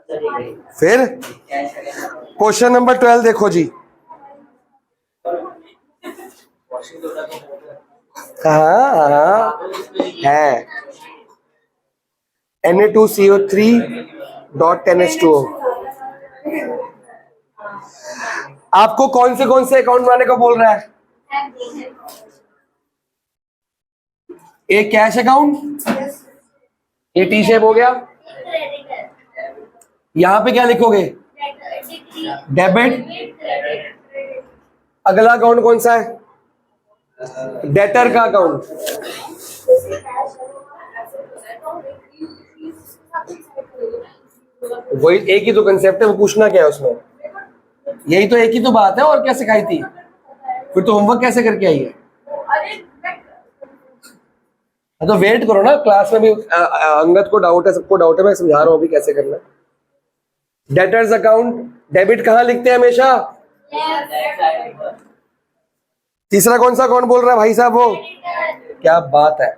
फिर question number 12 देखो जी। हाँ है Na2CO3.10H2O। आपको कौन से अकाउंट बनाने को बोल रहा है? एक कैश अकाउंट, ये टी शेप हो गया। यहां पे क्या लिखोगे? डेबिट। अगला अकाउंट कौन सा है? डेटर का अकाउंट। वही एक ही तो कंसेप्ट है, वो पूछना क्या है उसमें? यही तो एक ही तो बात है, और क्या सिखाई थी? फिर तो होमवर्क कैसे करके आई है? तो वेट करो ना, क्लास में भी अंगद को डाउट है, सबको डाउट है, मैं समझा रहा हूँ अभी कैसे करना। डेटर्स अकाउंट, डेबिट कहाँ लिखते हैं हमेशा? तीसरा कौन सा अकाउंट बोल रहा है भाई साहब? वो क्या बात है।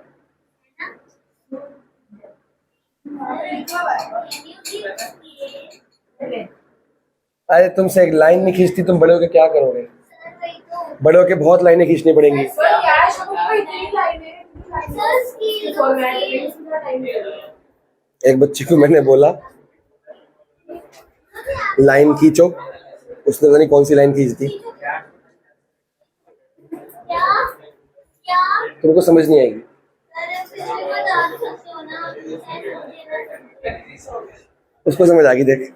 अरे तुमसे एक लाइन नहीं खींचती, तुम बड़े होके क्या करोगे? बड़े होके बहुत लाइनें खींचनी पड़ेंगी। एक बच्चे को मैंने बोला लाइन खींचो, उसने पता नहीं कौन सी लाइन खींच दी। तुमको समझ नहीं आएगी। उसको समझ आ गई, देख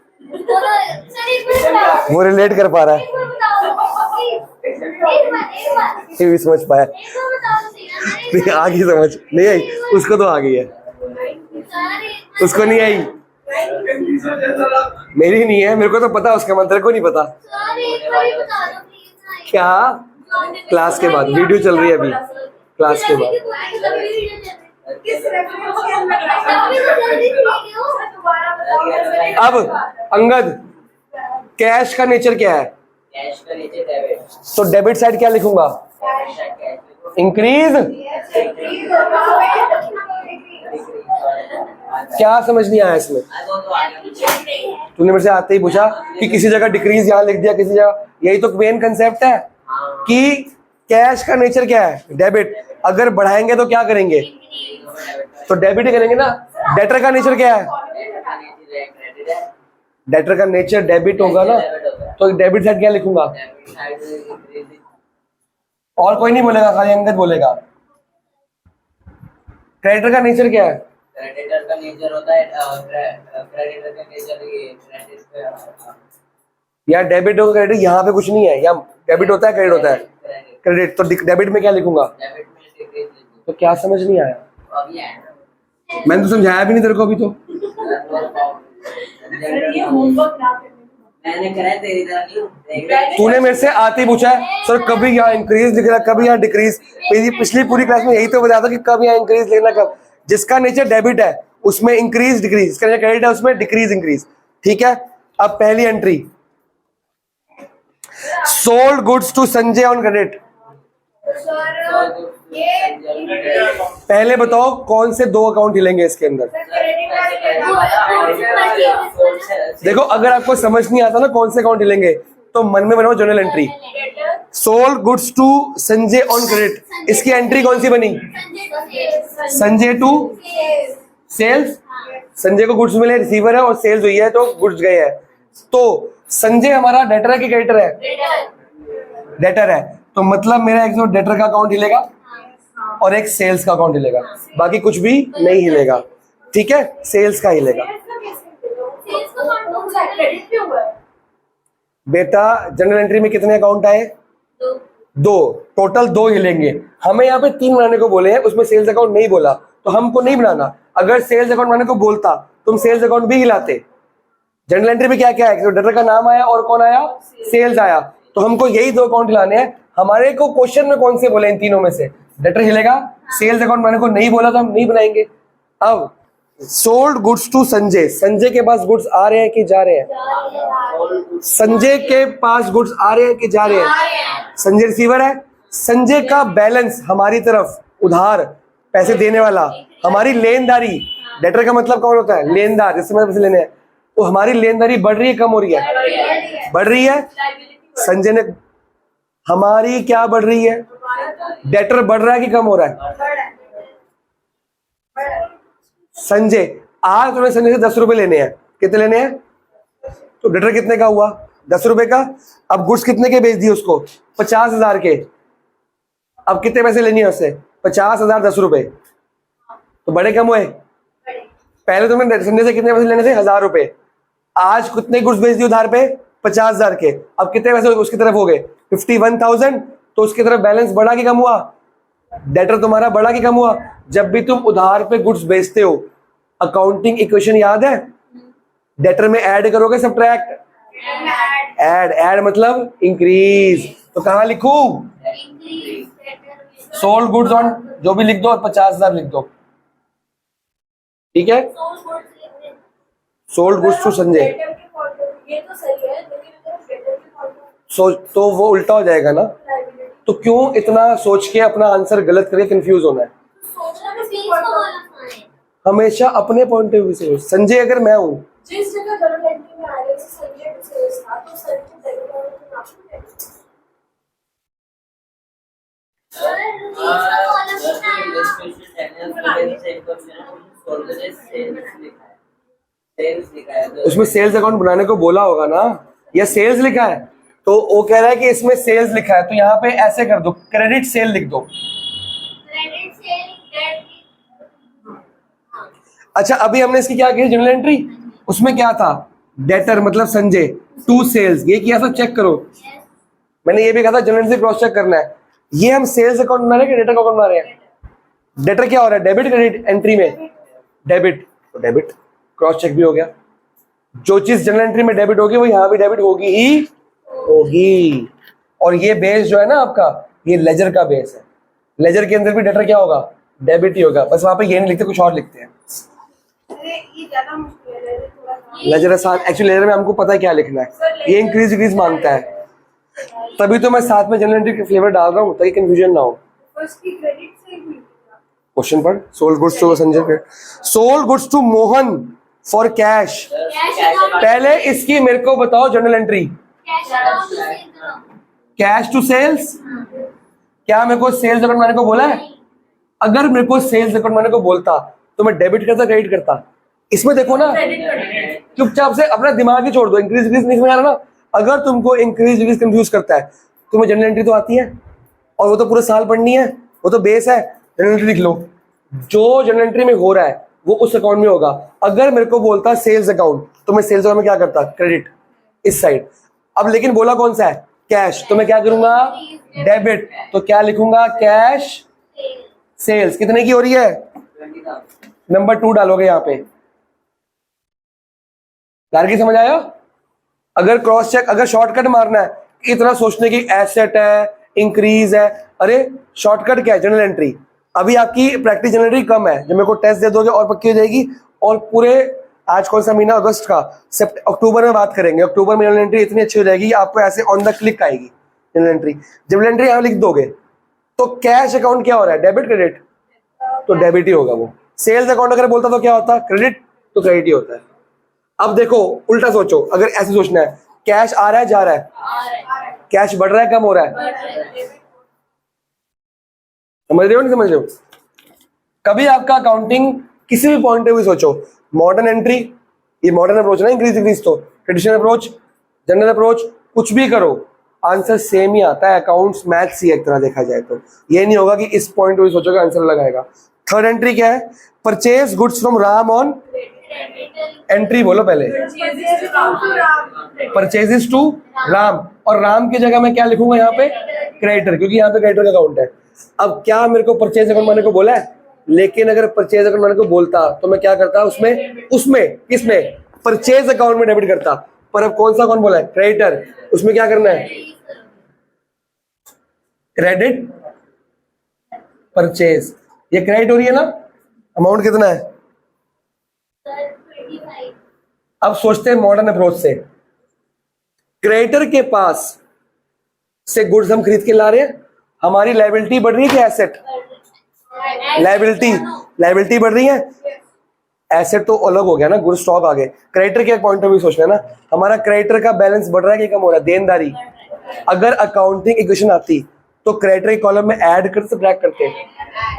वो रिलेट कर पा रहा है, ये भी समझ पाया। नहीं आ गई समझ, नहीं आई उसको, तो आ गई है, उसको नहीं आई। मेरी नहीं है, मेरे को तो पता उसका मंत्र को नहीं पता। क्या? क्लास के बाद वीडियो चल रही है अभी, क्लास के बाद। अब अंगद, कैश का नेचर क्या है? कैश का नेचर डेबिट। तो डेबिट साइड क्या लिखूंगा? इंक्रीज। क्या समझ नहीं आया इसमें? तूने मेरे से आते ही पूछा कि किसी जगह डिक्रीज यहाँ लिख दिया, किसी जगह, यही तो मेन कंसेप्ट है कि कैश का नेचर क्या है? डेबिट। अगर बढ़ाएंगे तो क्या करेंगे? तो डेबिट ही करेंगे ना। डेटर का नेचर क्या है? डेटर का नेचर डेबिट होगा ना, तो डेबिट साइड क्या लिखूंगा? और कोई नहीं बोलेगा, खाली अंगद बोलेगा। क्रेडिटर का नेचर क्या है? क्रेडिटर का नेचर होता है क्रेडिटर का नेचर ये क्रेडिट पे, या डेबिट और क्रेडिट, यहाँ पे कुछ नहीं है, या डेबिट होता है क्रेडिट होता है? क्रेडिट। तो डेबिट में क्या लिखूंगा? डेबिट में डिक्रीज। तो क्या समझ नहीं आया? अभी है मैंने तो समझाया भी नहीं तेरे को अभी तो। मैंने करा तेरी तरह नहीं। तूने मेरे से आते ही पूछा है सर कभी यहाँ इंक्रीज लिख रहा, कभी यहाँ डिक्रीज। पिछली पूरी क्लास में यही तो बताया था कि कब यहाँ इंक्रीज लिखना, कब। जिसका नेचर डेबिट है उसमें इंक्रीज डिक्रीज, जिसका नेचर क्रेडिट है उसमें डिक्रीज इंक्रीज। ठीक है। अब पहली entry, sold goods to Sanjay on credit. पहले बताओ कौन से दो अकाउंट हिलेंगे इसके अंदर? देखो अगर आपको समझ नहीं आता ना कौन से अकाउंट हिलेंगे, तो मन में बनाओ journal entry, sold goods to Sanjay on credit. इसकी एंट्री कौन सी बनी? Sanjay to sales. संजय को गुड्स मिले, रिसीवर है, और सेल्स हुई है तो गुड्स गए हैं। तो संजय हमारा डेटर है कि क्रेडिटर है? डेटर है। तो मतलब मेरा एक तो डेटर का अकाउंट हिलेगा और एक सेल्स का अकाउंट हिलेगा, बाकी कुछ भी नहीं हिलेगा। ठीक है, सेल्स का हिलेगा। बेटा जनरल एंट्री में कितने अकाउंट आए? दो। टोटल दो हिलेंगे। हमें यहाँ पे तीन बनाने को बोले हैं, उसमें सेल्स अकाउंट नहीं बोला, तो हमको नहीं बनाना। अगर सेल्स अकाउंट बनाने को बोलता तुम सेल्स अकाउंट भी हिलाते। जनरल एंट्री में क्या क्या है? तो डेटर का नाम आया और कौन आया? सेल्स आया। तो हमको यही दो अकाउंट हिलाने हैं। हमारे को क्वेश्चन में कौन से बोले इन तीनों में से? डेटर हिलेगा, सेल्स अकाउंट बनाने को नहीं बोला तो हम नहीं बनाएंगे। अब sold goods to Sanjay, Sanjay के पास गुड्स आ रहे हैं कि जा रहे हैं? संजय के पास गुड्स आ रहे हैं कि जा रहे हैं? संजय रिसीवर है। संजय का बैलेंस हमारी तरफ उधार, पैसे देने वाला, हमारी लेनदारी। डेटर का मतलब कौन होता है? लेनदार, जिससे पैसे लेने हैं। वो हमारी लेनदारी बढ़ रही है कम हो रही है? बढ़ रही है। संजय ने हमारी क्या बढ़ रही है? डेटर बढ़ रहा है कि कम हो रहा है? संजय आज तुम्हें संजय से 10 रुपए लेने हैं, कितने लेने हैं? तो डेटर कितने का हुआ? 10 रुपए का। अब गुड्स कितने के बेच दिए उसको? 50,000 के। अब कितने पैसे लेनी है उससे? 50,000 10 रुपए, तो बड़े कम हुए। पहले तुम्हें संजय से कितने पैसे लेने थे? 1,000 रुपए। आज कितने गुड्स बेच दिए उधार पे? 50,000 के। अब कितने पैसे उसकी तरफ हो गए? 51,000। तो उसकी तरफ बैलेंस बढ़ा कि कम हुआ? डेटर तुम्हारा बढ़ा कि कम हुआ? जब भी तुम उधार पे गुड्स बेचते हो, अकाउंटिंग इक्वेशन याद है? डेटर में ऐड करोगे सब्ट्रैक्ट? ऐड मतलब इंक्रीज। तो कहां लिखूं? सोल्ड गुड्स ऑन, जो भी लिख दो और 50,000 लिख दो, ठीक है? Sold goods to Sanjay. ये तो सही है, लेकिन तो वो उल्टा हो जाएगा ना। तो क्यों इतना सोच के अपना आंसर गलत करके कंफ्यूज होना है? हमेशा अपने पॉइंट ऑफ व्यू से। संजय अगर मैं हूं, जिस जगह जर्नल एंट्री में आगे से संजय टू सेल्स था, तो संजय डेबिट और उसमें सेल्स अकाउंट बनाने को बोला होगा ना, या सेल्स लिखा है? तो वो कह रहा है कि इसमें सेल्स लिखा है, तो यहाँ पे ऐसे कर दो, क्रेडिट सेल लिख दो। अच्छा, अभी हमने इसकी क्या की जर्नल एंट्री? उसमें क्या था? डेटर मतलब संजय टू सेल्स, ये किया था, चेक करो। मैंने ये भी कहा था जर्नल एंट्री क्रॉस चेक करना है। ये हम सेल्स अकाउंट बना रहे हैं कि डेटर अकाउंट बना रहे हैं? डेटर क्या हो रहा है? डेबिट क्रेडिट एंट्री में डेबिट, तो डेबिट क्रॉस चेक भी हो गया। जो चीज जनरल एंट्री में डेबिट होगी वो यहाँ भी डेबिट होगी ही होगी। और ये बेस जो है ना आपका, ये लेजर का बेस है। लेजर के अंदर भी डेटर क्या होगा? डेबिट ही होगा। बस वहां पे ये नहीं लिखते, कुछ और लिखते हैं। ये ज्यादा मुश्किल है थोड़ा सा। लेजर आसान, एक्चुअली लेजर में हमको पता है क्या लिखना है। ये इंक्रीज डिक्रीज मांगता है, तभी तो मैं साथ में जनरल एंट्री के फ्लेवर डाल रहा हूँ ताकि कंफ्यूजन ना हो। फर्स्ट की क्रेडिट से ही क्वेश्चन पढ़। Sold goods to Sanjay, sold goods to Mohan for cash. पहले इसकी मेरे को बताओ journal entry. Cash to sales. क्या मेरे को सेल्स अकाउंट बनाने को बोला है? अगर मेरे को सेल्स अकाउंट बनाने को बोलता तो मैं डेबिट करता क्रेडिट करता? इसमें देखो ना, चुपचाप से अपना दिमाग ही छोड़ दो। इंक्रीज डिक्रीज नहीं समझ आ रहा ना? अगर तुमको इंक्रीज डिक्रीज कंफ्यूज करता है, तुम्हें जनरल एंट्री तो आती है और वो तो पूरा साल पढ़नी है, वो तो बेस है। जनरल एंट्री लिख लो, जो जनरल एंट्री में हो रहा है वो उस अकाउंट में होगा। अगर मेरे को बोलता सेल्स अकाउंट, तो मैं सेल्स अकाउंट में क्या करता? क्रेडिट इस साइड। अब लेकिन बोला कौन सा है? कैश, तो मैं क्या करूंगा? डेबिट। तो क्या लिखूंगा? Cash sales. कितने की हो रही है? नंबर 2 डालोगे यहाँ पे। की समझ आया? अगर क्रॉस चेक, अगर शॉर्टकट मारना है, इतना सोचने की एसेट है, इंक्रीज है, अरे शॉर्टकट क्या है? General entry. अभी आपकी प्रैक्टिस जनरल एंट्री कम है, जब मेरे को टेस्ट दे दोगे और पक्की हो जाएगी। और पूरे, आज कौन सा महीना? अगस्त का। अक्टूबर में बात करेंगे। अक्टूबर में जनरल एंट्री इतनी अच्छी हो जाएगी, आपको ऐसे ऑन द क्लिक आएगी जनरल एंट्री। जनरल एंट्री यहाँ लिख दोगे तो कैश अकाउंट क्या हो रहा है? डेबिट क्रेडिट, तो डेबिट ही होगा वो। सेल्स अकाउंट अगर बोलता तो क्या होता? क्रेडिट, तो क्रेडिट ही होता है। अब देखो उल्टा सोचो, अगर ऐसे सोचना है, कैश आ रहा है जा रहा है? कैश बढ़ रहा है कम हो रहा है? समझ रहे हो नहीं समझ रहे हो? कभी आपका अकाउंटिंग किसी भी पॉइंट ऑफ व्यू सोचो, मॉडर्न एंट्री, ये मॉडर्न अप्रोच ना, इंक्रीज डिक्रीज, तो ट्रेडिशनल अप्रोच, जनरल अप्रोच, कुछ भी करो आंसर सेम ही आता है। अकाउंट्स मैथ्स ही एक तरह देखा जाए तो। ये नहीं होगा कि इस पॉइंट ऑफ व्यू सोचोगे आंसर लगाएगा। थर्ड एंट्री क्या है? Purchase goods from Ram on, entry बोलो पहले। परचेजेस टू राम, और राम की जगह मैं क्या लिखूंगा यहाँ पे? क्रेडिटर, क्योंकि यहाँ पे क्रेडिटर का अकाउंट है। अब क्या मेरे को परचेज अकाउंट बनाने को बोला है? लेकिन अगर परचेज अकाउंट बनाने को बोलता तो मैं क्या करता? उसमें किसमें? परचेज अकाउंट में डेबिट करता। पर अब कौन सा अकाउंट बोला है? क्रेडिटर। उसमें क्या करना है? Credit purchase. ये क्रेडिट हो रही है ना? अमाउंट कितना है? अब सोचते हैं मॉडर्न अप्रोच से। क्रेडिटर के पास से गुड्स हम खरीद के ला रहे हैं, हमारी लायबिलिटी बढ़ रही है कि एसेट? लायबिलिटी बढ़ रही है। एसेट तो अलग हो गया ना, गुड स्टॉक आ गए। क्रेडिटर के पॉइंट ऑफ व्यू सोचना है ना, हमारा क्रेडिटर का बैलेंस बढ़ रहा है कि कम हो रहा है, देनदारी। अगर अकाउंटिंग इक्वेशन आती तो क्रेडिटर के कॉलम में ऐड करते सब्ट्रैक्ट करते,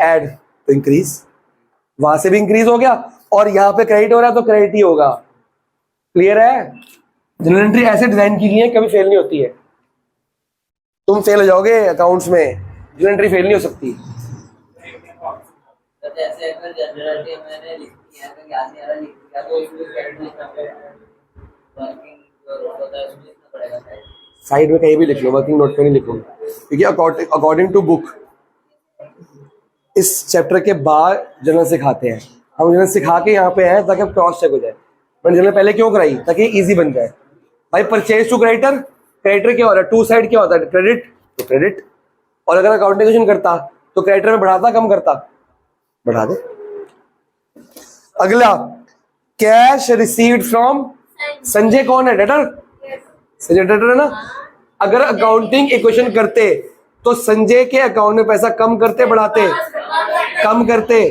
ऐड तो इंक्रीज, वहां से भी इंक्रीज हो गया, और यहाँ पे क्रेडिट हो रहा है तो क्रेडिट ही होगा। क्लियर है? जनरल एंट्री ऐसे डिजाइन की गई है, कभी फेल नहीं होती है। तुम फेल हो जाओगे अकाउंट्स में, जनरल एंट्री फेल नहीं हो सकती। तो जैसे अगर जनरल एंट्री मैंने लिख दिया तो याद नहीं आ रहा लिख दिया तो इसमें क्रेडिट लिखना पड़ेगा, वर्किंग जो होता है उसमें लिखना पड़ेगा साइड में कहीं भी लिख लो, वर्किंग नोट पे नहीं लिखो, क्योंकि अकॉर्डिंग टू बुक इस चैप्टर के बाद जनरल सिखाते हैं। हम जनरल सिखा के यहाँ पे हैं ताकि क्रॉस चेक हो जाए। मैंने जनरल पहले क्यों कराई? ताकि इजी बन जाए। भाई परचेज टू क्रेडिटर, क्रेडिटर क्या हो रहा है? टू साइड क्या होता है? क्रेडिट तो क्रेडिट। और अगर अकाउंटिंग करता तो क्रेडिटर में बढ़ाता कम करता? बढ़ा दे। अगला, कैश रिसीव्ड फ्रॉम संजय कौन है? डेटर। संजय डेटर है ना। अगर अकाउंटिंग इक्वेशन करते तो संजय के अकाउंट में पैसा कम करते बढ़ाते? कम करते,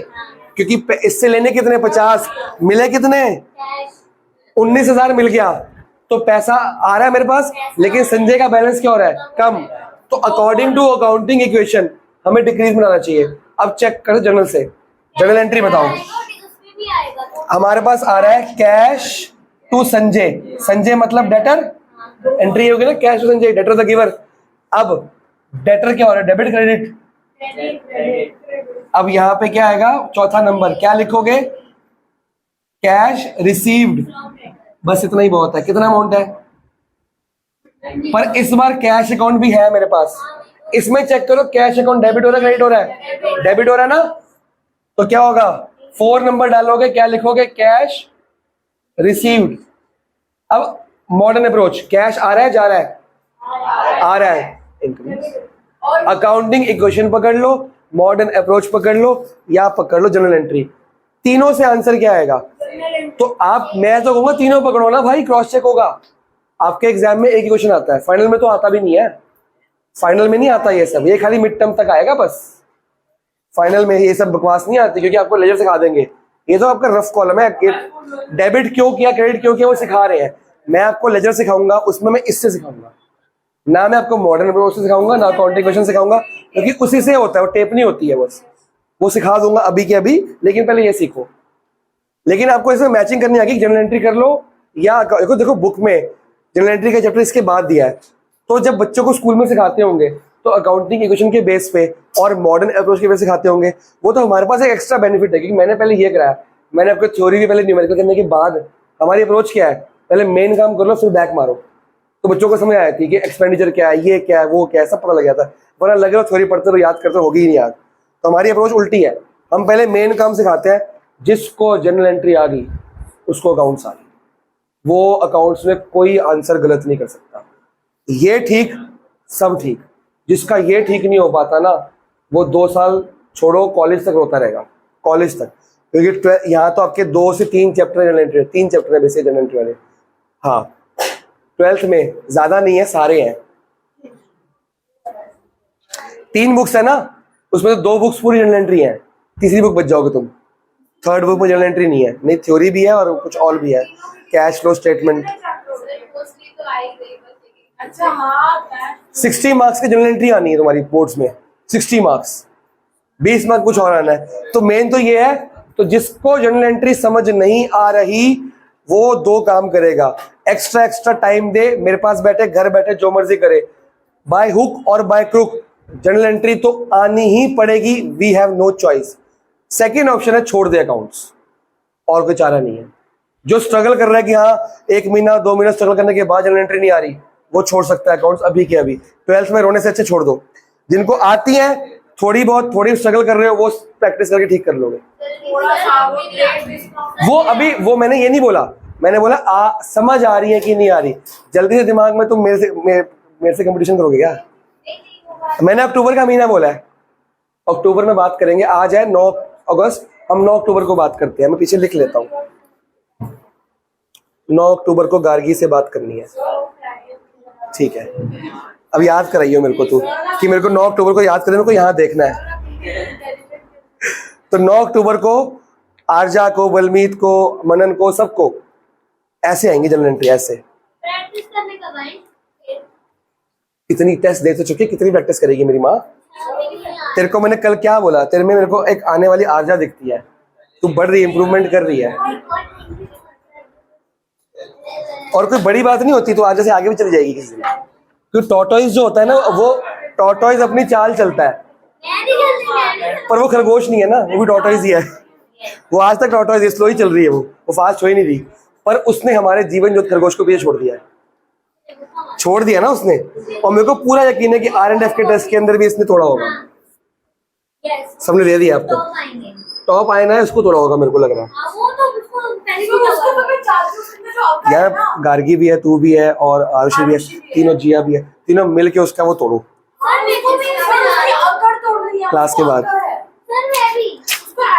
क्योंकि इससे लेने कितने? 50, मिले कितने? 19,000 मिल गया, तो पैसा आ रहा है मेरे पास, लेकिन संजय का बैलेंस क्या हो रहा है? कम। तो अकॉर्डिंग टू अकाउंटिंग इक्वेशन हमें डिक्रीज बनाना चाहिए। अब चेक करो जनरल से, जनरल एंट्री बताओ। हमारे पास आ रहा है कैश टू संजय, संजय मतलब डेटर, एंट्री होगी ना cash to Sanjay, debtor the giver. अब डेटर क्या हो रहा है? Debit credit. अब यहाँ पे क्या आएगा? चौथा नंबर क्या लिखोगे? कैश रिसीव्ड, बस इतना ही बहुत है। कितना अमाउंट है? पर इस बार कैश अकाउंट भी है मेरे पास, इसमें चेक करो कैश अकाउंट डेबिट हो रहा है क्रेडिट हो रहा है? डेबिट हो रहा है ना, तो क्या होगा? 4 नंबर डालोगे, क्या लिखोगे? Cash received. अब मॉडर्न अप्रोच, कैश आ रहा है जा रहा है? आ रहा है, इंक्रीज। अकाउंटिंग इक्वेशन पकड़ लो, मॉडर्न अप्रोच पकड़ लो, या पकड़ लो जनरल एंट्री। तीनों से आंसर क्या आएगा? तो आप, मैं तो कहूंगा तीनों पकड़ो ना भाई, क्रॉस चेक होगा। आपके एग्जाम में एक ही क्वेश्चन आता है, फाइनल में तो आता भी नहीं है। फाइनल में नहीं आता ये सब, ये खाली मिड टर्म तक आएगा बस। फाइनल में ये सब बकवास नहीं आती, क्योंकि आपको लेजर सिखा देंगे। ये तो आपका रफ कॉलम है, डेबिट क्यों किया क्रेडिट क्यों किया वो सिखा रहे हैं। मैं आपको लेजर सिखाऊंगा, उसमें मैं इससे सिखाऊंगा ना, मैं आपको मॉडर्न अप्रोच से सिखाऊंगा ना अकाउंटिंग इक्वेशन सिखाऊंगा, क्योंकि उसी से होता है, वो टेप नहीं होती है बस। वो सिखा दूंगा अभी के अभी, लेकिन पहले ये सीखो। लेकिन आपको इसमें मैचिंग करनी आएगी, जनरल एंट्री कर लो या देखो बुक में जनरल एंट्री का चैप्टर इसके बाद दिया है। तो जब बच्चों को स्कूल में सिखाते होंगे तो अकाउंटिंग इक्वेशन के बेस पे और मॉडर्न अप्रोच के बेस सिखाते होंगे। वो तो हमारे पास एक एक्स्ट्रा बेनिफिट है, क्योंकि मैंने पहले ये कराया। मैंने आपको थ्योरी भी पहले न्यूमेरिकल करने के बाद, हमारी अप्रोच क्या है? पहले मेन काम कर लो, फिर बैक मारो। तो बच्चों को समझ आती थी कि एक्सपेंडिचर क्या है, ये क्या है, वो क्या है, सब पता लग गया था। वरना लग रहा थ्योरी पढ़ते तो याद करते होगी ही नहीं याद। तो हमारी अप्रोच उल्टी है, हम पहले मेन काम सिखाते हैं। जिसको जनरल एंट्री आ गई उसको अकाउंट्स आ गई, वो अकाउंट्स में कोई आंसर गलत नहीं कर सकता। ये ठीक सब ठीक, जिसका ये ठीक नहीं हो पाता ना, वो 2 साल छोड़ो, कॉलेज तक रोता रहेगा, कॉलेज तक। क्योंकि यहाँ तो आपके 2 से 3 चैप्टर जनरल एंट्री, 3 चैप्टर है बेसिक जनरल एंट्री वाले। हाँ 12th में ज्यादा नहीं है, सारे हैं। 3 बुक्स है ना, उसमें तो 2 बुक्स पूरी जनरल एंट्री है, तीसरी बुक बच जाओगे तुम। 3rd बुक में जनरल एंट्री नहीं है, नहीं थ्योरी भी है और कुछ और भी है, कैश फ्लो स्टेटमेंट। 60 मार्क्स की जनरल एंट्री आनी है तुम्हारी बोर्ड्स में, 60 मार्क्स, 20 मार्क्स कुछ और आना है। तो मेन तो ये है, तो जिसको जनरल एंट्री समझ नहीं आ रही वो 2 काम करेगा, एक्स्ट्रा टाइम दे, मेरे पास बैठे, घर बैठे जो मर्जी करे, बाय हुक और बाय क्रुक जनरल एंट्री तो आनी ही पड़ेगी। We have no choice. Second option है छोड़ दे अकाउंट्स, और कोई चारा नहीं है। जो स्ट्रगल कर रहा है कि हाँ 1 महीना 2 महीना स्ट्रगल करने के बाद जनरल एंट्री नहीं आ रही, वो छोड़ सकता है अकाउंट्स अभी के अभी। 12th में रोने से अच्छे छोड़ दो। जिनको आती है थोड़ी स्ट्रगल कर रहे हो, वो प्रैक्टिस करके ठीक कर लोगे। वो अभी, वो मैंने ये नहीं बोला, मैंने बोला समझ आ रही है कि नहीं आ रही। जल्दी से दिमाग में तुम मेरे से कंपटीशन करोगे क्या? मैंने अक्टूबर का महीना बोला है, अक्टूबर में बात करेंगे। आज है 9 अगस्त, हम 9 अक्टूबर को बात करते हैं। मैं पीछे लिख लेता हूँ, 9 अक्टूबर को गार्गी से बात करनी है, ठीक है? अब याद कराइयो मेरे को तू, कि मेरे को 9 अक्टूबर को याद करने को यहाँ देखना है। तो 9 अक्टूबर को आरजा को, बलमीत को, मनन को, सबको ऐसे आएंगी जनरल एंट्री ऐसे। प्रैक्टिस करने का भाई इतनी टेस्ट दे तो चुकी, कितनी प्रैक्टिस करेगी मेरी माँ। तेरे को मैंने कल क्या बोला, तेरे में मेरे को एक आने वाली आरजा दिखती है, तू बढ़ रही है, इंप्रूवमेंट कर रही है। और कोई बड़ी बात नहीं होती, तो आरजा से आगे भी चली जाएगी किसी दिन। क्योंकि टॉर्टोइज जो होता है ना, वो टॉर्टोइज अपनी चाल चलता है, पर वो खरगोश नहीं है ना, वो भी टॉर्टोइज ही है। वो आज तक टॉर्टोइज स्लो ही चल रही है, वो फास्ट हो ही नहीं रही। पर उसने हमारे जीवन ज्योति खरगोश को पीछे छोड़ दिया ना उसने। और मेरे को पूरा यकीन है कि R&F के टेस्ट के अंदर भी इसने तोड़ा होगा। सबने दे दिया आपको, टॉप आए ना, इसको तोड़ा होगा मेरे को लग रहा यार। गार्गी भी है, तू भी है और आरुषि भी है, तीनों जिया भी है, तीनों मिल के उसका वो तोड़ो क्लास के बाद।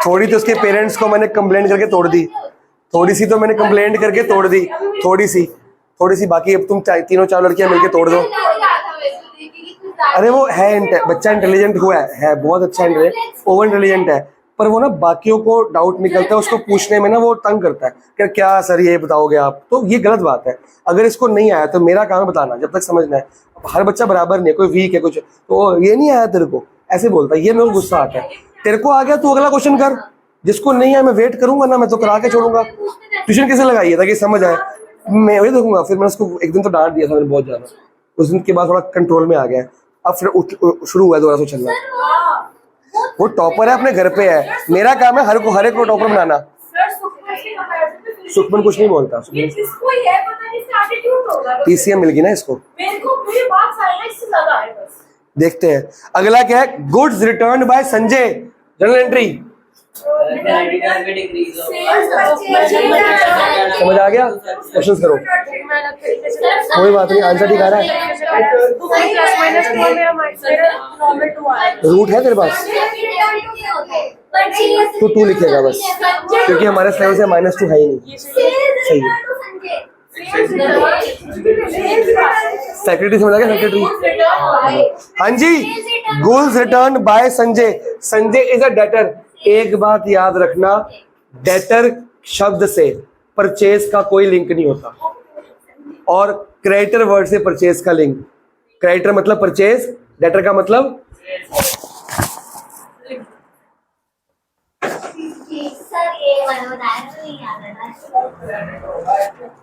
थोड़ी तो उसके पेरेंट्स को मैंने कंप्लेंट करके तोड़ दी, थोड़ी सी तो मैंने कंप्लेंट करके तोड़ दी, थोड़ी सी बाकी अब तुम तीनों चार लड़कियां मिलके तोड़ दो। अरे वो है बच्चा इंटेलिजेंट हुआ है बहुत अच्छा, ओवर इंटेलिजेंट है, पर वो ना बाकियों को डाउट निकलता है, उसको पूछने में ना वो तंग करता है कि क्या सर ये बताओगे आप, तो ये गलत बात है। अगर इसको नहीं आया तो मेरा काम है बताना, जब तक समझना है। हर बच्चा बराबर नहीं है, कोई वीक है कुछ, तो ये नहीं आया तेरे को ऐसे बोलता है, ये मेरे को गुस्सा आता है। तेरे को आ गया तू अगला क्वेश्चन कर, जिसको नहीं आया मैं वेट करूंगा ना, मैं तो करा के छोड़ूंगा। ट्यूशन कैसे लगाई है ताकि समझ आए, मैं वही देखूंगा। फिर मैंने उसको एक दिन तो डांट दिया था मैंने बहुत ज्यादा, उस दिन के बाद थोड़ा कंट्रोल में आ गया। अब फिर शुरू हुआ दोबारा से चलना। वो टॉपर है, अपने घर पे है, मेरा काम है हर एक को टॉपर बनाना। सुखमन कुछ नहीं बोलता, PCM मिल गई ना इसको। देखते हैं अगला क्या है। Goods return by Sanjay, journal entry. समझ आ गया, क्वेश्चंस करो। कोई बात नहीं, आंसर ठीक आ रहा है। रूट है तेरे पास, तो 2 लिखेगा बस, क्योंकि हमारे लेवल से -2 है ही नहीं। सही है, सेक्रेटरी समझ आ गया, सेक्रेटरी। हाँ जी, goods return by Sanjay. Sanjay is a debtor. एक बात याद रखना, डेटर शब्द से परचेज का कोई लिंक नहीं होता, और क्रेडिटर वर्ड से परचेज का लिंक। क्रेडिटर मतलब परचेज, डेटर का मतलब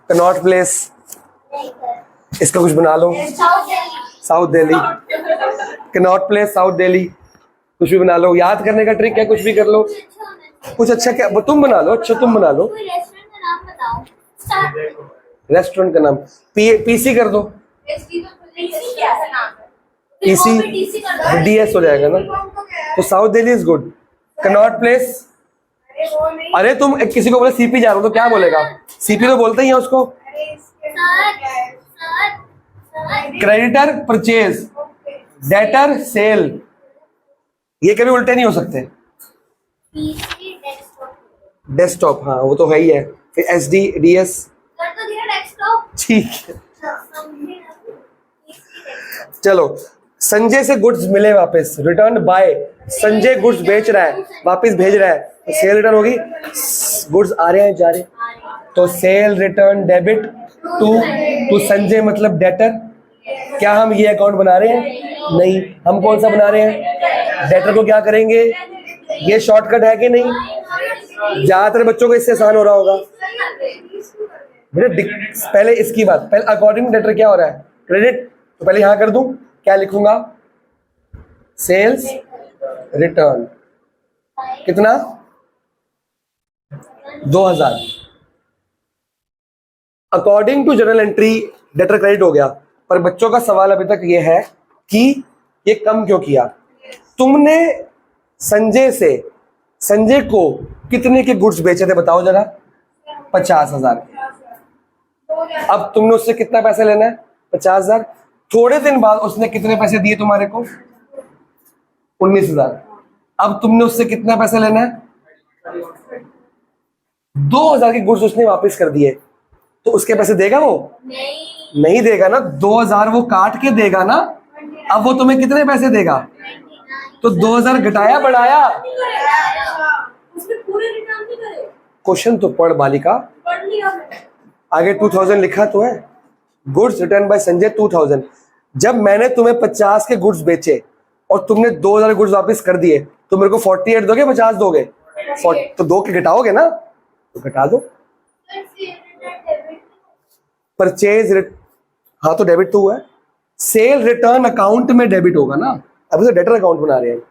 कनॉट प्लेस। इसका कुछ बना लो, साउथ दिल्ली, कनॉट प्लेस साउथ दिल्ली, कुछ भी बना लो। याद करने का ट्रिक है, कुछ भी कर लो, कुछ अच्छा क्या तुम बना लो, अच्छा तुम बना लो। रेस्टोरेंट का नाम पीसी कर दो, पीसी DS हो जाएगा ना, तो south Delhi is good. Connaught place, अरे तुम किसी को बोले CP जा रहा हो तो क्या बोलेगा, CP तो बोलते ही है उसको। क्रेडिटर परचेज, डेटर सेल, ये कभी उल्टे नहीं हो सकते। डेस्कटॉप, हाँ वो तो है ही है। फिर SD DS, ठीक है। चलो, संजय से गुड्स मिले वापस, रिटर्न बाय। संजय गुड्स बेच रहा है, वापस भेज रहा है, तो सेल रिटर्न होगी। गुड्स आ रहे हैं जा रहे, तो sale return debit to Sanjay मतलब डेटर। क्या हम ये अकाउंट बना रहे हैं? नहीं। हम कौन सा बना रहे हैं? डेटर को क्या करेंगे? ये शॉर्टकट है कि नहीं? ज्यादातर बच्चों को इससे आसान हो रहा होगा। पहले इसकी बात, पहले अकॉर्डिंग डेटर क्या हो रहा है? क्रेडिट, तो पहले यहां कर दूं, क्या लिखूंगा? सेल्स रिटर्न कितना? 2000। According to journal entry debtor credit हो गया, पर बच्चों का सवाल अभी तक ये है कि ये कम क्यों किया? तुमने संजय को कितने के गुड्स बेचे थे बताओ जरा? 50,000। अब तुमने उससे कितना पैसा लेना है? 50,000। थोड़े दिन बाद उसने कितने पैसे दिए तुम्हारे को? 19,000। अब तुमने उससे कितना पैसा लेना है? 2,000 के गुड्स उसने वापस कर दिए, तो उसके पैसे देगा वो? नहीं देगा ना। 2,000 वो काट के देगा ना। अब वो तुम्हें कितने पैसे देगा? तो 2,000 घटाया बढ़ाया? उसमें पूरे रिटर्न नहीं करे, क्वेश्चन तो पढ़ बालिका, पढ़ लिया मैंने। आगे 2000 लिखा तो है। Goods return by Sanjay 2000। जब मैंने तुम्हें 50 के गुड्स बेचे और तुमने 2000 गुड्स वापस कर दिए तो मेरे को 48 दोगे, 50 दोगे? तो 2 के घटाओगे ना, तो घटा दो। परचेज, हाँ तो डेबिट तो हुआ है। सेल रिटर्न अकाउंट में डेबिट होगा ना, अभी तो डेटर अकाउंट बना रहे हैं।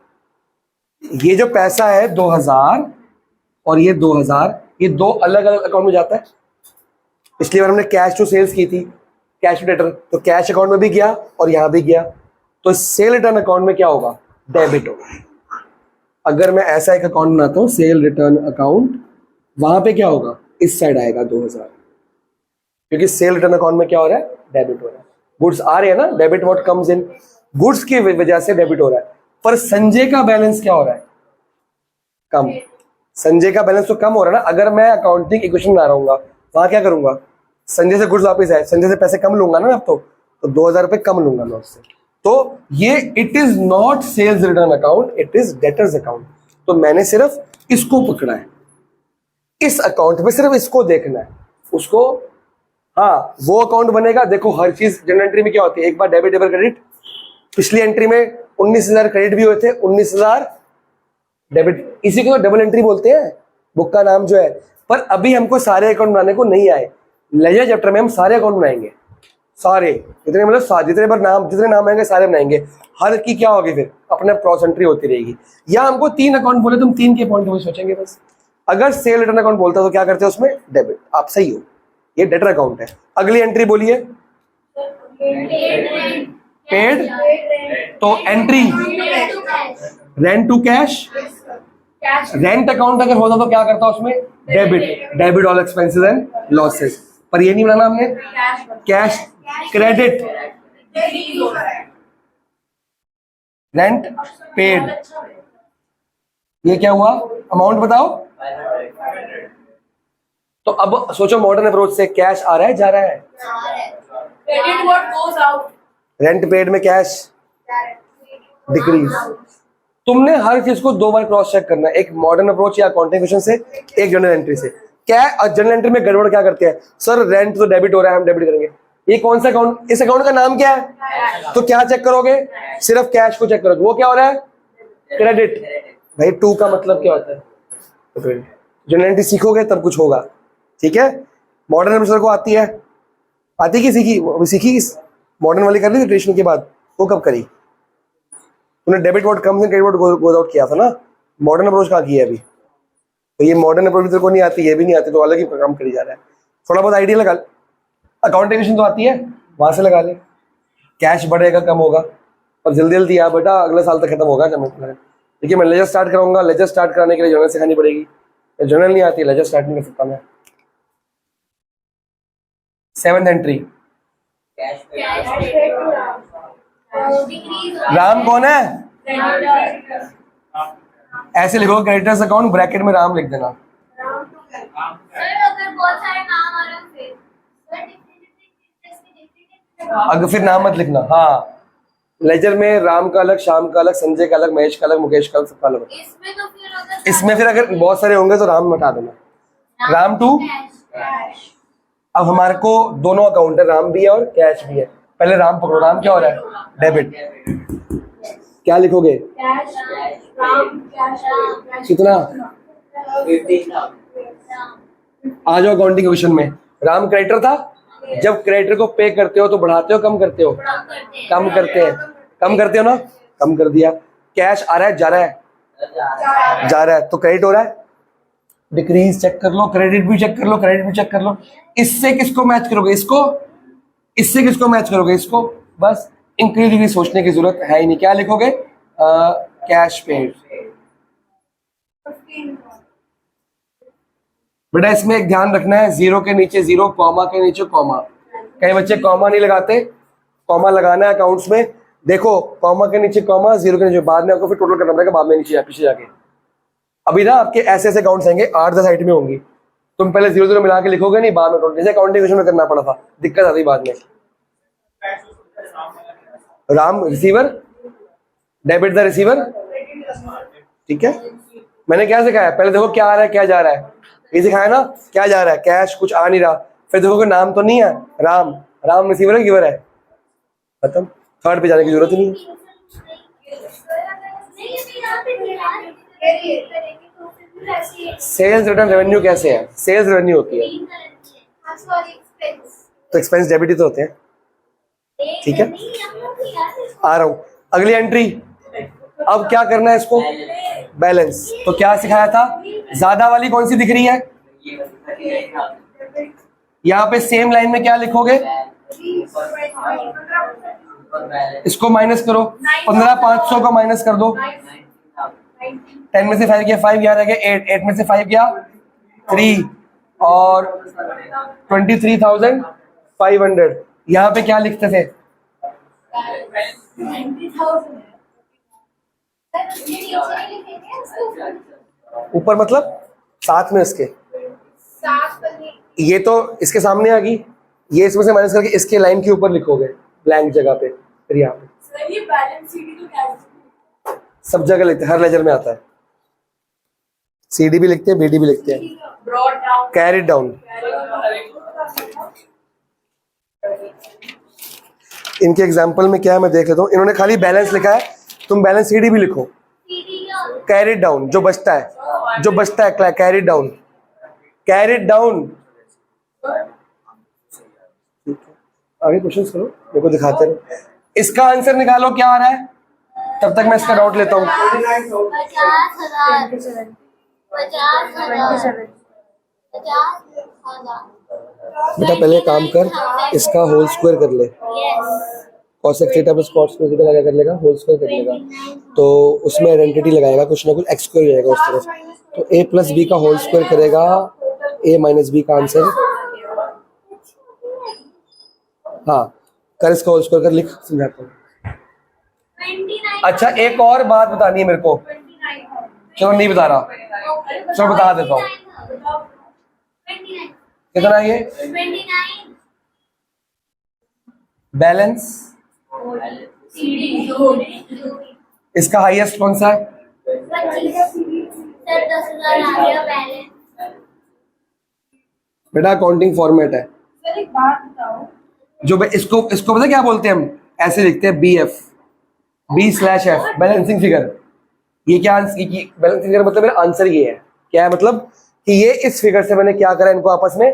ये जो पैसा है 2000 और ये 2000, ये 2 अलग अलग अकाउंट में जाता है। पिछली बार हमने कैश टू सेल्स की थी, कैश टू डेटर, तो कैश अकाउंट में भी गया और यहां भी गया, तो सेल रिटर्न अकाउंट में क्या होगा? डेबिट होगा। अगर मैं ऐसा एक अकाउंट बनाता हूं, सेल रिटर्न अकाउंट, वहां पे क्या होगा? इस साइड आएगा 2000, क्योंकि सेल रिटर्न अकाउंट में क्या हो रहा है? डेबिट हो रहा है। गुड्स आ रहे हैं ना, debit what comes in, goods की वजह से डेबिट हो रहा है। पर संजय का बैलेंस क्या हो रहा है? कम। संजय का बैलेंस तो कम हो रहा है ना। अगर मैं अकाउंटिंग इक्वेशन बना रहा हूँ, वहां क्या करूंगा? संजय से गुड्स वापस आए, संजय से पैसे कम लूंगा ना अब तो 2000 रुपए कम लूंगा मैं उससे। तो ये it is not sales return account, it is debtors account. तो मैंने सिर्फ इसको पकड़ा है, इस अकाउंट में सिर्फ इसको देखना है, उसको। हाँ, वो अकाउंट बनेगा। देखो हर चीज जनरल एंट्री में क्या होती है, एक बार डेबिट, एक बार क्रेडिट। पिछली एंट्री में 19,000 क्रेडिट भी हुए थे, 19,000 डेबिट। इसी को तो डबल एंट्री बोलते हैं, बुक का नाम जो है। पर अभी हमको सारे अकाउंट बनाने को नहीं आए। लेजर चैप्टर में हम सारे अकाउंट बनाएंगे, सारे, जितने मतलब जितने नाम आएंगे सारे बनाएंगे। हर की क्या होगी फिर अपने क्रॉस एंट्री होती रहेगी। या हमको 3 अकाउंट बोले, तुम 3 के पॉइंट में सोचेंगे बस। अगर सेल रिटर्न अकाउंट बोलता तो क्या करते हैं उसमें? डेबिट। आप सही हो, ये डेटर अकाउंट है। अगली एंट्री बोलिए, पेड, तो entry rent to cash. Rent account अगर होता तो क्या करता उसमें? Debit all expenses and losses. पर ये नहीं बनाना हमने, कैश क्रेडिट, रेंट पेड। ये क्या हुआ? अमाउंट बताओ। तो अब सोचो मॉडर्न अप्रोच से, कैश आ रहा है, जा रहा है? Credit what goes out. Rent paid में कैश डिक्रीज। तुमने हर चीज को 2 बार क्रॉस चेक करना है, एक मॉडर्न अप्रोच या अकाउंटिंग क्वेश्चन से, एक जनरल एंट्री से। क्या जनरल एंट्री में गड़बड़ क्या करते हैं? सर रेंट तो डेबिट हो रहा है, हम डेबिट करेंगे। ये कौन सा अकाउंट? इस अकाउंट का नाम क्या है? तो क्या चेक करोगे? सिर्फ कैश को चेक करोगे। वो क्या हो रहा है? क्रेडिट। भाई 2 का मतलब क्या होता है? जनरल एंट्री सीखोगे तब कुछ होगा, ठीक है। मॉडर्न अप्रोच को आती है, आती की सीखी? सीखी मॉडर्न वाली कर ली थी ट्रेडिशनल के बाद। वो कब करी तूने? Debit what comes in, credit what goes out किया था ना। मॉडर्न अप्रोच कहाँ की है अभी? तो ये मॉडर्न अप्रोच तेरे को नहीं आती, ये भी नहीं आती, तो अलग ही काम करी जा रहा है। थोड़ा बहुत आइडिया लगा, अकाउंटिंग तो आती है, वहां से लगा ले। कैश बढ़ेगा कम होगा, और जल्दी जल्दी आ बेटा, अगले साल तक खत्म होगा। देखिए मैं लेजर स्टार्ट कराऊंगा, लेजर स्टार्ट कराने के लिए जर्नल सिखानी पड़ेगी। जर्नल नहीं आती, लेजर स्टार्ट नहीं कर सकता मैं। 7th एंट्री, राम कौन है? ऐसे लिखो क्रेडिटर्स अकाउंट, ब्रैकेट में राम लिख देना। अगर फिर नाम मत लिखना। हाँ, लेजर में राम का अलग, श्याम का अलग, संजय का अलग, महेश का अलग, मुकेश का अलग, सबका अलग। इसमें फिर अगर बहुत सारे होंगे तो राम हटा देना। राम टू, अब हमारे को दोनों अकाउंट है, राम भी है और कैश भी है। पहले राम पकड़ो, राम क्या हो रहा है? डेबिट। क्या लिखोगे? कितना? आ जाओ अकाउंटिंग क्वेश्चन में। राम क्रेडिटर था, जब क्रेडिटर को पे करते हो तो बढ़ाते हो कम करते हो? कम करते हैं। कम करते हो ना, कम कर दिया। कैश आ रहा है, जा रहा है? जा रहा है, तो क्रेडिट हो रहा है। डिक्रीज चेक कर लो, क्रेडिट भी चेक कर लो, क्रेडिट भी चेक कर लो। इससे किसको मैच करोगे? इसको। इससे किसको मैच करोगे? इसको। बस इंक्रीज डिक्रीज सोचने की जरूरत है ही नहीं। क्या लिखोगे? Cash paid. बेटा इसमें एक ध्यान रखना है, 0 के नीचे 0, कॉमा के नीचे कॉमा। कई बच्चे कॉमा नहीं लगाते, कॉमा लगाना है अकाउंट्स में। देखो कॉमा के नीचे कॉमा, 0 के नीचे, बाद में आपको फिर टोटल करना पड़ेगा, बाद में नीचे पीछे जाके। अभी ना आपके ऐसे ऐसे अकाउंट्स आएंगे, 8-10 आइटम में होंगी, तुम पहले 0-0 मिला के लिखोगे नहीं, बाद में टोटल। जैसे अकाउंटिंग में करना पड़ा था, दिक्कत आती बाद में। Ram receiver, debit the receiver, ठीक है। मैंने क्या सिखाया? पहले देखो क्या आ रहा है क्या जा रहा है, ये सिखाया ना, क्या जा रहा है, कैश कुछ आ नहीं रहा। फिर देखो कोई नाम तो नहीं है, राम, राम रिसीवर है गिवर है, खत्म, थर्ड पे जाने की जरूरत ही नहीं है। सेल्स रिटर्न रेवेन्यू कैसे है? सेल्स रेवेन्यू होती है तो एक्सपेंस डेबिट ही तो होते हैं। ठीक है, आ रहा हूं अगली एंट्री। अब क्या करना है इसको? बैलेंस। तो क्या सिखाया था? ज्यादा वाली कौन सी दिख रही है? यहाँ पे सेम लाइन में क्या लिखोगे? इसको माइनस करो, 15,500 का माइनस कर दो। 10 में से 5 गया 5, यहाँ रह गया 8, 8 में से 5 गया 3 और 23,500। यहाँ पे क्या लिखते थे? ऊपर मतलब साथ में इसके, ये तो इसके सामने आ गई, ये इसमें से माइनस करके इसके लाइन के ऊपर लिखोगे ब्लैंक जगह पे। फिर यहाँ पे सब जगह लिखते हैं, हर लेजर में आता है। सीडी भी लिखते हैं, बीडी भी लिखते हैं, कैरिड डाउन। इनके एग्जाम्पल में क्या है मैं देख लेता हूँ। इन्होंने खाली बैलेंस लिखा है, तुम बैलेंस सीडी भी लिखो। कैरिड डाउन, जो बचता है, जो बचता है कैरिड डाउन, कैरिड डाउन। आगे क्वेश्चंस करो, मेरे को दिखाते रहो। इसका आंसर निकालो क्या आ रहा है, तब तक मैं इसका डाउट लेता हूँ। 50,000 बेटा पहले काम कर, इसका होल स्क्वायर कर ले। Cosec theta plus cot square theta क्या कर लेगा? होल स्क्वायर कर लेगा। तो उसमें आइडेंटिटी लगाएगा, कुछ ना कुछ एक्स स्क्वायर हो जाएगा उस तरफ। तो a प्लस बी का होल स्क्वायर करेगा, a माइनस बी का आंसर। हाँ कर, इसका होल स्क्वायर कर, लिख समझाता हूँ। अच्छा एक और बात बतानी है मेरे को, चलो नहीं बता रहा, चलो बता देता हूँ। कितना ये बैलेंस? इसका हाईएस्ट कौन सा है? बेटा अकाउंटिंग फॉर्मेट है। सर एक बात बताओ, जो इसको इसको पता क्या बोलते हैं हम? ऐसे लिखते हैं B F, B/F, balancing figure. ये क्या बैलेंसिंग फिगर मतलब मेरा आंसर ये है। क्या है मतलब? कि ये इस फिगर से मैंने क्या करा इनको आपस में,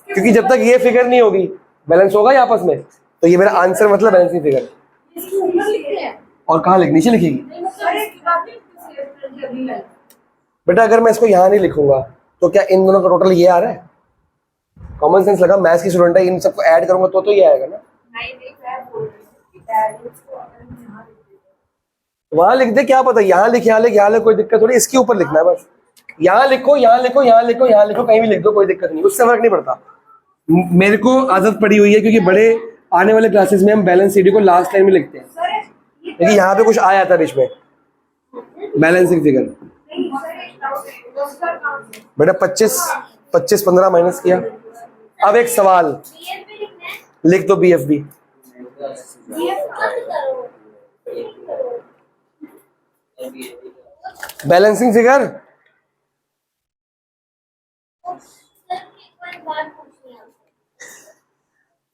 क्योंकि जब तक ये फिगर नहीं होगी बैलेंस होगा ये आपस में, तो ये मेरा आंसर मतलब बैलेंसिंग फिगर। इसके ऊपर लिखते हैं और कहाँ लिखनी? नीचे लिखेगी नहीं। बेटा। अगर मैं इसको यहाँ नहीं लिखूंगा तो क्या इन दोनों का टोटल ये आ रहा है? कॉमन सेंस लगा, मैथ्स की स्टूडेंट है, इन सबको ऐड करूंगा तो ये आएगा ना। वहां लिख दे, क्या पता यहाँ लिख, यहाँ लिख, यहाँ लिख, कोई दिक्कत थोड़ी। इसके ऊपर लिखना है बस, यहाँ लिखो, यहाँ लिखो, यहाँ लिखो, यहाँ लिखो, कहीं भी लिख दो, कोई दिक्कत नहीं, उससे फर्क नहीं पड़ता। मेरे को आदत पड़ी हुई है, क्योंकि बड़े आने वाले क्लासेस में हम बैलेंस सीडी को लास्ट लाइन में लिखते हैं, लेकिन यहाँ पे कुछ आया था बीच में बैलेंसिंग फिगर। बेटा 25 15 माइनस किया। अब एक सवाल लिख दो, BFB बैलेंसिंग फिगर।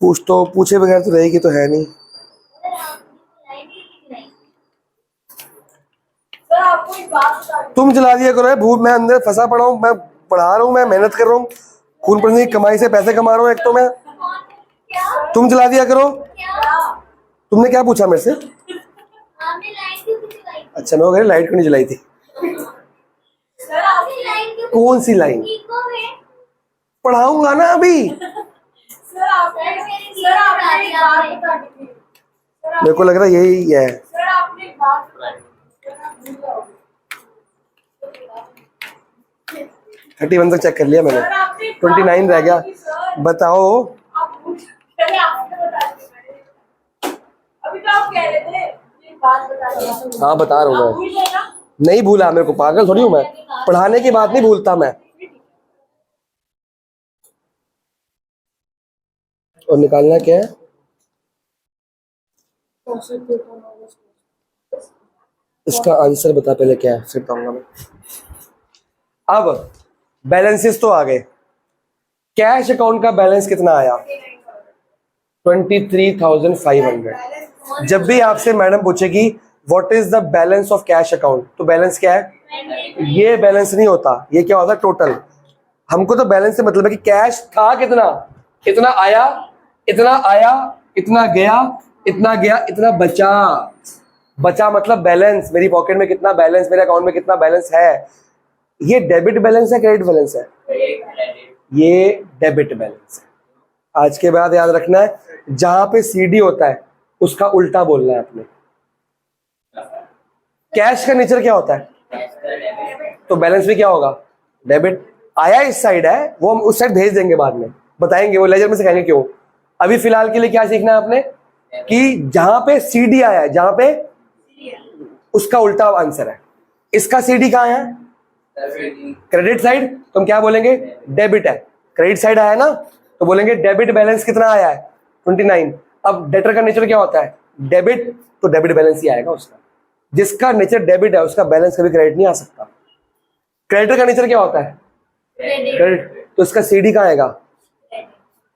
पूछ तो पूछे बगैर तो रहेगी तो है नहीं। सर आपको एक बात बता दूं, तुम चला दिया करो, भूख, मैं अंदर फंसा पड़ा हूँ, मैं पढ़ा रहा हूँ, मैं मेहनत कर रहा हूँ, खून पसीने की कमाई से पैसे कमा रहा हूँ एक तो मैं। तुम चला दिया करो। तुमने क्या पूछा मेरे से? अच्छा मैं कह लाइट क्यों नहीं जलाई थी? सर आपकी लाइन क्यों कौन सी लाइन? पढ़ाऊंगा ना अभी। सर आपने एक बात बता दी थी। मेरे को लग रहा है यही है। सर आपने एक बात बता दी थी। 31 तक चेक कर लिया मैंने, 29 रह गया। बताओ। आप पूछ पहले आपने बता दिया, अभी तो आप कह रहे थे एक बात बता दी। हाँ बता रहा हूँ मैं, भूल गए ना? नहीं भूला, मेरे को पागल थोड़ी हूँ मैं, पढ़ाने की बात नहीं भूलता मैं। और निकालना क्या है? इसका आंसर बता पहले क्या है, फिर बताऊंगा मैं। अब बैलेंसेस तो आ गए। कैश अकाउंट का बैलेंस कितना आया? 23,500। जब भी आपसे मैडम पूछेगी what is the balance of cash account, तो बैलेंस क्या है? ये बैलेंस नहीं होता, ये क्या होता है? टोटल। हमको तो बैलेंस से मतलब है कि कैश था कितना, इतना आया, इतना आया, इतना गया, इतना गया, इतना बचा। बचा मतलब बैलेंस, मेरी पॉकेट में कितना बैलेंस, मेरे अकाउंट में कितना बैलेंस है। ये डेबिट बैलेंस है, क्रेडिट बैलेंस है? ये डेबिट बैलेंस है। आज के बाद याद रखना है, जहां पे सीडी होता है उसका उल्टा बोलना है आपने। कैश का नेचर क्या होता है? तो बैलेंस भी क्या होगा? डेबिट। आया इस साइड है, वो हम उस साइड भेज देंगे, बाद में बताएंगे, वो लेजर में सिखाएंगे क्यों। अभी फिलहाल के लिए क्या सीखना है आपने कि जहां पे सीडी आया है, जहां पे उसका उल्टा आंसर है। इसका सीडी कहां है? क्रेडिट साइड, तो हम क्या बोलेंगे? डेबिट है। क्रेडिट साइड आया ना, तो बोलेंगे डेबिट बैलेंस कितना आया है? 29। अब डेटर का नेचर क्या होता है? डेबिट, तो डेबिट बैलेंस ही आएगा उसका। जिसका नेचर डेबिट है उसका बैलेंस कभी क्रेडिट नहीं आ सकता। क्रेडिटर का नेचर क्या होता है? क्रेडिट, तो इसका सीडी कहां आएगा?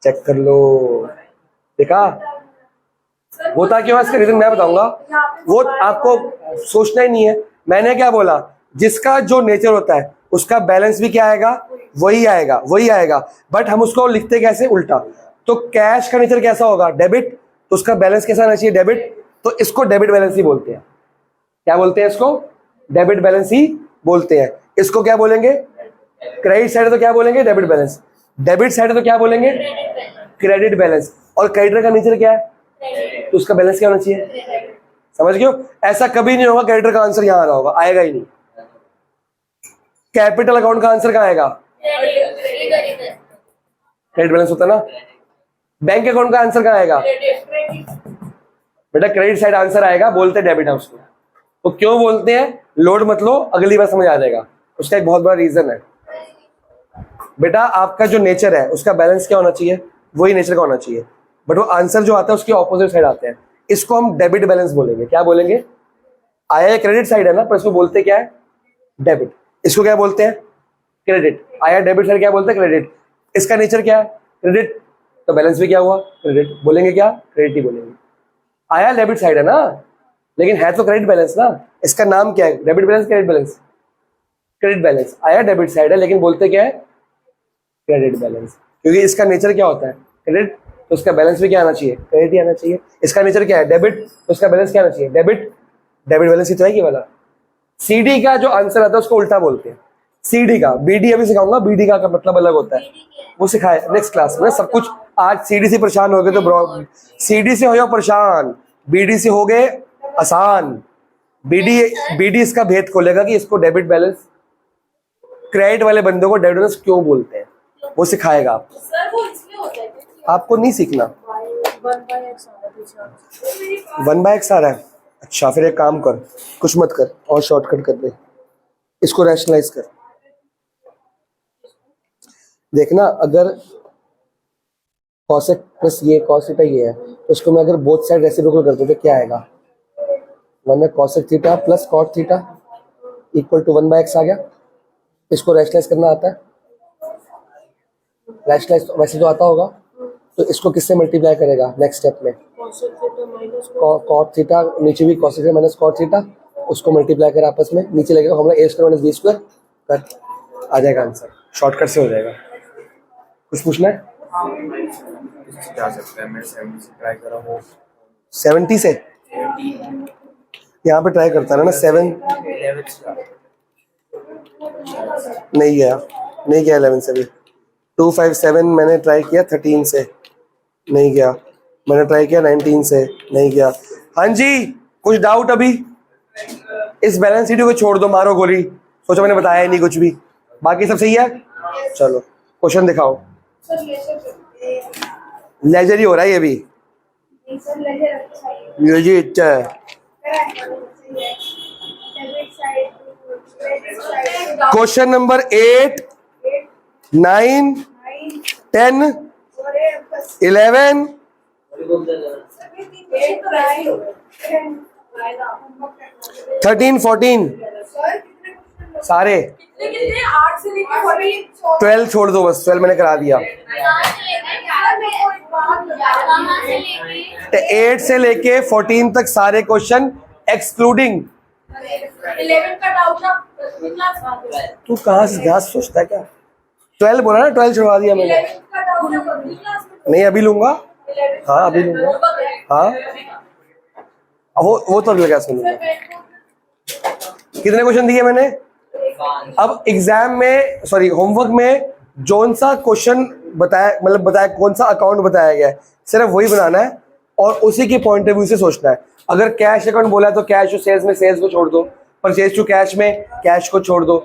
चेक कर लो, देखा? होता क्यों है इसका रीजन मैं बताऊंगा, वो आपको सोचना ही नहीं है। मैंने क्या बोला? जिसका जो नेचर होता है उसका बैलेंस भी क्या आएगा? वही आएगा, वही आएगा। बट हम उसको लिखते कैसे? उल्टा। तो कैश का नेचर कैसा होगा? डेबिट, तो उसका बैलेंस कैसा आना चाहिए? डेबिट। तो इसको डेबिट बैलेंस ही बोलते हैं। क्या बोलते हैं इसको? डेबिट बैलेंस ही बोलते हैं। इसको क्या बोलेंगे? क्रेडिट साइड है तो क्या बोलेंगे? Debit balance. डेबिट साइड है तो क्या बोलेंगे? Credit balance. और क्रेडिटर का नेचर क्या है? तो उसका बैलेंस क्या होना चाहिए? समझ गए हो? ऐसा कभी नहीं होगा क्रेडिटर का आंसर यहां आ रहा होगा, आएगा ही नहीं। कैपिटल अकाउंट का आंसर कहां आएगा? क्रेडिट बैलेंस होता है ना। बैंक अकाउंट का आंसर कहां आएगा? बेटा क्रेडिट साइड आंसर आएगा, बोलते डेबिट है उसको। तो क्यों बोलते हैं? लोड मत लो, अगली बार समझ आ जाएगा। उसका एक बहुत बड़ा रीजन है बेटा, आपका जो नेचर है उसका बैलेंस क्या होना चाहिए? वही नेचर का होना चाहिए। बट वो आंसर जो आता है उसके ऑपोजिट साइड आते हैं। इसको हम डेबिट बैलेंस बोलेंगे। क्या बोलेंगे? आया क्रेडिट साइड है ना, पर इसको बोलते क्या है? डेबिट। इसको क्या बोलते हैं? क्रेडिट। आया डेबिट साइड, क्या बोलते हैं? क्रेडिट। इसका नेचर क्या है? क्रेडिट, तो बैलेंस भी क्या हुआ? क्रेडिट। बोलेंगे क्या? क्रेडिट ही बोलेंगे। आया डेबिट साइड है ना, लेकिन है तो क्रेडिट बैलेंस ना। इसका नाम क्या है? Debit balance, credit balance? Credit balance. आया डेबिट साइड है, लेकिन बोलते क्या है? Credit balance. क्योंकि इसका नेचर क्या होता है? क्रेडिट, तो उसका बैलेंस भी क्या आना चाहिए? क्रेडिट ही आना चाहिए। इसका नेचर क्या है? डेबिट, तो उसका बैलेंस क्या आना चाहिए? डेबिट। डेबिट बैलेंस ही तो है ये वाला। सीडी का जो आंसर आता है उसको उल्टा बोलते हैं। सीडी का, बीडी अभी सिखाऊंगा, बीडी का मतलब अलग होता है, वो सिखाए नेक्स्ट क्लास में। सब कुछ आज सीडी से परेशान हो गए तो सीडी से हो जाओ परेशान, बीडी से हो गए आसान। बीडी इसका भेद खोलेगा कि इसको डेबिट बैलेंस, क्रेडिट वाले बंदों को डेबिट बैलेंस क्यों बोलते हैं, वो सिखाएगा आपको। सर वो इसलिए होता है क्योंकि आपको नहीं सीखना। 1/x आ रहा है। अच्छा फिर एक काम कर, कुछ मत कर और शॉर्टकट कर दे, इसको रैशनलाइज कर। देखना, अगर कॉसेक प्लस ये कॉस थीटा ये है, तो इसको मैं अगर बोथ साइड रेसिप्रोकल कर दूं तो क्या आएगा? 1 cosec theta plus cot theta equal to 1/x आ गया। इसको रैशनलाइज करना आता है? रैशनलाइज तो वैसे तो आता होगा, तो इसको किससे मल्टीप्लाई करेगा नेक्स्ट स्टेप में? कॉट थीटा, नीचे भी cosec theta minus cot theta, उसको मल्टीप्लाई कर आपस में, नीचे लगेगा formula a square minus b square, कर आ जाएगा आंसर, शॉर्टकट से हो जाएगा। कुछ पूछना है? जा सकता है, मैं 70 से ट्राई कर रहा हूँ। 70 से यहाँ पे ट्राई करता है ना 7 नहीं गया, नहीं गया 11 से भी। 257 मैंने ट्राई किया 13 से, नहीं गया। मैंने ट्राई किया 19 से, नहीं गया। हाँ जी, कुछ डाउट अभी? इस बैलेंस शीट को छोड़ दो, मारो गोली, सोचो मैंने बताया ही नहीं कुछ भी, बाकी सब सही है। चलो क्वेश्चन दिखाओ। सर लेजर लेजर ही हो रहा है ये भी, सर लेजर अच्छा है। ये जी अच्छा है। क्वेश्चन नंबर 8, 9, 10, 11, 13, 14, सारे कितने कितने 8 से लेकर 14 12 छोड़ दो, बस 12 मैंने करा दिया। 8 से लेके 14 तक सारे क्वेश्चन एक्सक्लूडिंग। 11 का डाउट था क्लास तू कहाँ से क्या सोचता है क्या? 12 बोला ना, 12 छुड़वा दिया मैंने। 11 का डाउट था पब्लिक क्लास में नहीं अभी लूंगा, हाँ अभी लूंगा। हाँ वो तो अगले क्लास में लूंगा। कितने क्वेश्चन दिए मैंने? अब एग्जाम में सॉरी होमवर्क में जोन सा क्वेश्चन बताया, मतलब बताया कौन सा अकाउंट बताया गया है, सिर्फ वही बनाना है और उसी के पॉइंट ऑफ व्यू से सोचना है। अगर कैश अकाउंट बोला है तो कैश टू सेल्स में सेल्स को छोड़ दो, परचेज टू कैश में कैश को छोड़ दो,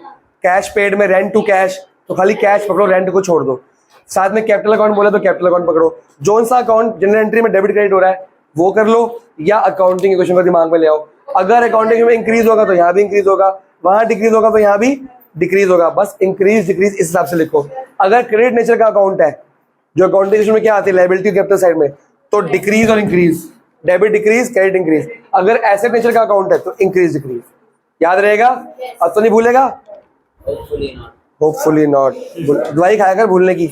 कैश पेड में रेंट टू कैश तो खाली कैश पकड़ो, रेंट को छोड़ दो। साथ में कैपिटल अकाउंट बोला तो कैपिटल अकाउंट पकड़ो। जोन सा अकाउंट जनरल एंट्री में डेबिट क्रेडिट हो रहा है वो कर लो, या अकाउंटिंग के क्वेश्चन को दिमाग में ले आओ। अगर अकाउंटिंग में इंक्रीज होगा तो यहाँ भी इंक्रीज होगा, वहां डिक्रीज होगा तो यहाँ भी डिक्रीज होगा, बस इंक्रीज डिक्रीज इस हिसाब से लिखो। अगर क्रेडिट नेचर का अकाउंट है, जो अकाउंटिंग में क्या आती है लायबिलिटी कैपिटल साइड में, तो डिक्रीज और increase, debit decrease credit increase. अगर एसेट नेचर का अकाउंट है तो इंक्रीज डिक्रीज। याद रहेगा? अब तो नहीं भूलेगा? Hopefully not. Hopefully not. दवाई खाया कर भूलने की।